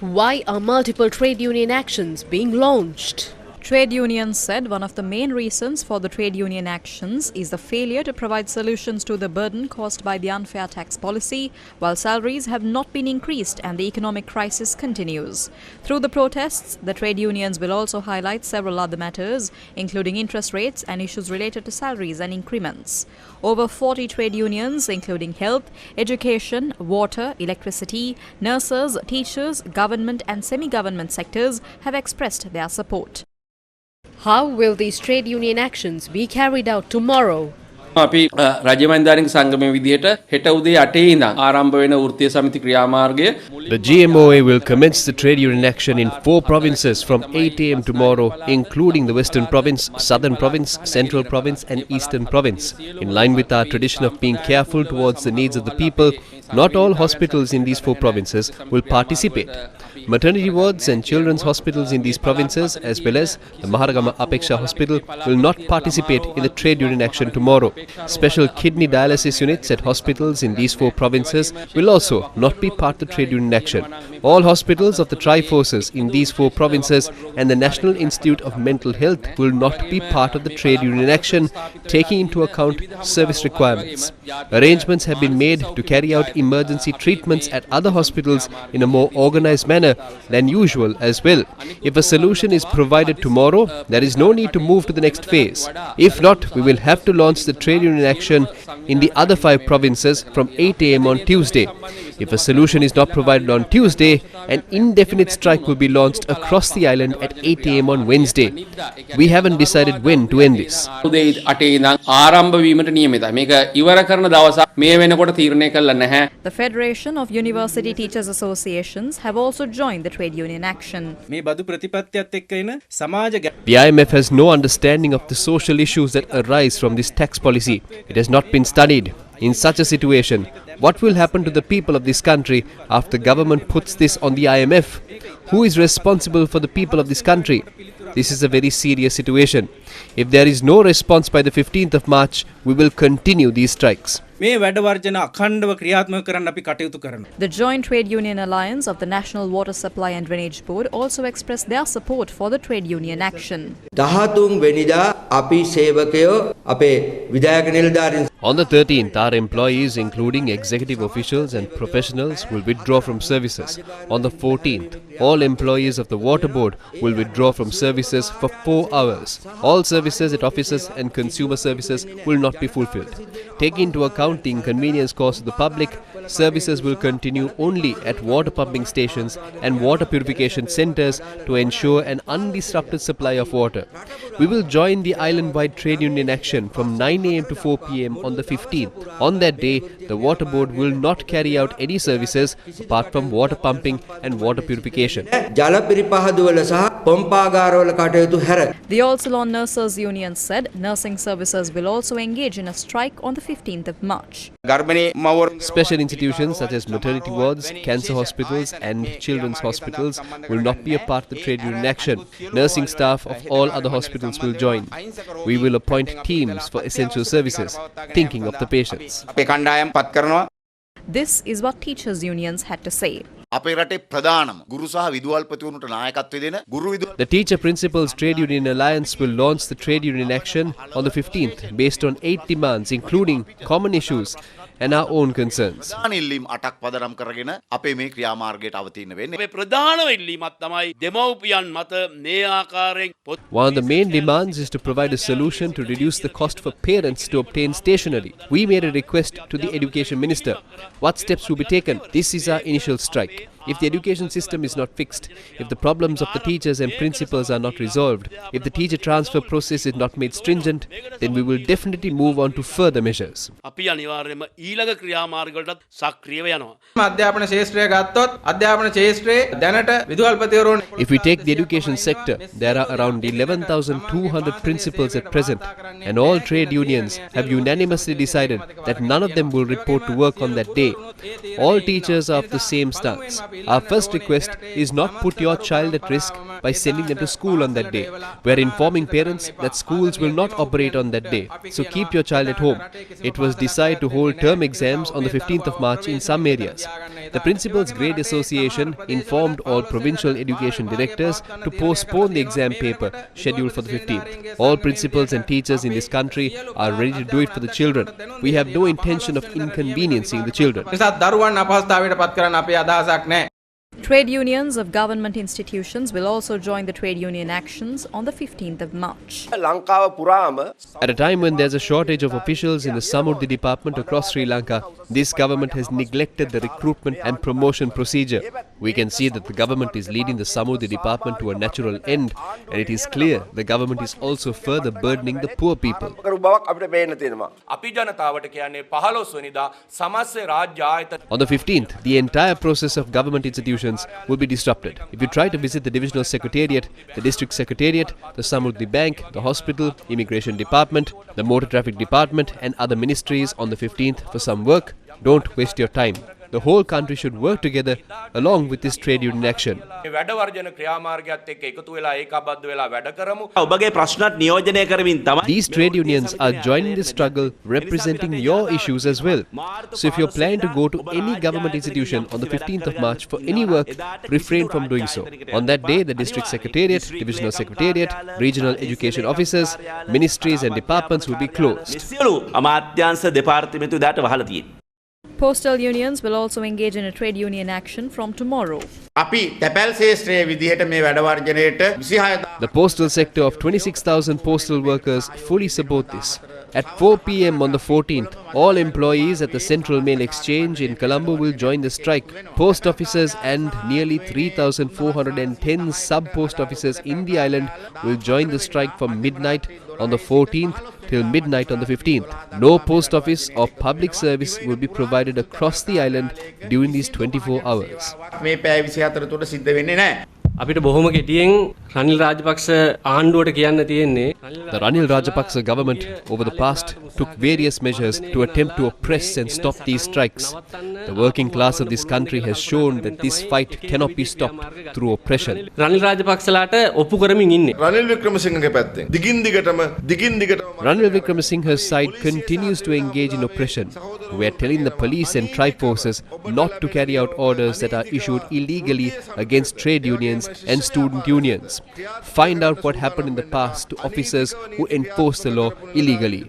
Why are multiple trade union actions being launched? Trade unions said one of the main reasons for the trade union actions is the failure to provide solutions to the burden caused by the unfair tax policy, while salaries have not been increased and the economic crisis continues. Through the protests, the trade unions will also highlight several other matters, including interest rates and issues related to salaries and increments. Over 40 trade unions, including health, education, water, electricity, nurses, teachers, government and semi-government sectors, have expressed their support. How will these trade union actions be carried out tomorrow? අපි රාජ්‍ය මන්දාරික සංගමයේ විදිහට හෙට උදේ 8 ඉඳන් ආරම්භ වෙන වෘත්තීය සමිති ක්‍රියාමාර්ගය. The GMOA will commence the trade union action in 4 provinces from 8 a.m. tomorrow, including the Western Province, Southern Province, Central Province and Eastern Province. In line with our tradition of being careful towards the needs of the people, not all hospitals in these 4 provinces will participate. Maternity wards and children's hospitals in these provinces, as well as the Maharagama Apeksha Hospital, will not participate in the trade union action tomorrow. Special kidney dialysis units at hospitals in these 4 provinces will also not be part of the trade union action. All hospitals of the Tri-Forces in these 4 provinces and the National Institute of Mental Health will not be part of the trade union action, taking into account service requirements. Arrangements have been made to carry out emergency treatments at other hospitals in a more organized manner than usual as well. If a solution is provided tomorrow, there is no need to move to the next phase. If not, we will have to launch the trade union action in the other 5 provinces from 8 a.m. on Tuesday. If a solution is not provided on Tuesday, an indefinite strike will be launched across the island at 8 a.m. on Wednesday. We haven't decided when to end this. The Federation of University Teachers Associations have also joined the trade union action. The IMF has no understanding of the social issues that arise from this tax policy. It has not been studied. In such a situation, what will happen to the people of this country after the government puts this on the IMF? Who is responsible for the people of this country? This is a very serious situation. If there is no response by the 15th of March, we will continue these strikes. The Joint Trade Union Alliance of the National Water Supply and Drainage Board also expressed their support for the trade union action. On the 13th, our employees, including executive officials and professionals, will withdraw from services. On the 14th, all employees of the Water Board will withdraw from services for 4 hours. All services at offices and consumer services will not be fulfilled. Taking into account the inconvenience caused to the public, services will continue only at water pumping stations and water purification centres to ensure an undisrupted supply of water. We will join the island-wide trade union action from 9 a.m. to 4 p.m. on the 15th. On that day, the Water Board will not carry out any services apart from water pumping and water purification. The All Ceylon Nurses Union said nursing services will also engage in a strike on the 15th of March. Special institutions such as maternity wards, cancer hospitals and children's hospitals will not be a part of the trade union action. Nursing staff of all other hospitals will join. We will appoint teams for essential services, thinking of the patients. This is what teachers' unions had to say. The Teacher Principals Trade Union Alliance will launch the trade union action on the 15th based on 8 demands, including common issues and our own concerns. One of the main demands is to provide a solution to reduce the cost for parents to obtain stationery. We made a request to the Education Minister. What steps will be taken? This is our initial strike. If the education system is not fixed, if the problems of the teachers and principals are not resolved, if the teacher transfer process is not made stringent, then we will definitely move on to further measures. If we take the education sector, there are around 11,200 principals at present, and all trade unions have unanimously decided that none of them will report to work on that day. All teachers are of the same stance. Our first request is not put your child at risk by sending them to school on that day. We are informing parents that schools will not operate on that day, so keep your child at home. It was decided to hold term exams on the 15th of March in some areas. The Principals Grade Association informed all provincial education directors to postpone the exam paper scheduled for the 15th. All principals and teachers in this country are ready to do it for the children. We have no intention of inconveniencing the children. Trade unions of government institutions will also join the trade union actions on the 15th of March. At a time when there's a shortage of officials in the Samurdhi department across Sri Lanka, this government has neglected the recruitment and promotion procedure. We can see that the government is leading the Samurdhi department to a natural end, and it is clear the government is also further burdening the poor people. On the 15th, the entire process of government institutions will be disrupted. If you try to visit the divisional secretariat, the district secretariat, the Samurdhi Bank, the hospital, immigration department, the motor traffic department and other ministries on the 15th for some work, don't waste your time. The whole country should work together along with this trade union action. These trade unions are joining the struggle representing your issues as well. So if you're planning to go to any government institution on the 15th of March for any work, refrain from doing so. On that day, the district secretariat, divisional secretariat, regional education officers, ministries and departments will be closed. Postal unions will also engage in a trade union action from tomorrow. The postal sector of 26,000 postal workers fully support this. At 4 p.m. on the 14th, all employees at the Central Mail Exchange in Colombo will join the strike. Post officers and nearly 3,410 sub-post officers in the island will join the strike from midnight on the 14th till midnight on the 15th. No post office or public service will be provided across the island during these 24 hours. අපිට බොහොම කෙටියෙන් රනිල් රාජපක්ෂ ආණ්ඩුවට කියන්න තියෙන්නේ The Ranil Rajapaksa government over the past took various measures to attempt to oppress and stop these strikes. The working class of this country has shown that this fight cannot be stopped through oppression. Ranil රාජපක්ෂලාට ඔප්පු කරමින් ඉන්නේ. Ranil Wickremesinghe's side continues to engage in oppression. We are telling the police and tribe forces not to carry out orders that are issued illegally against trade unions and student unions. Find out what happened in the past to officers who enforce the law illegally.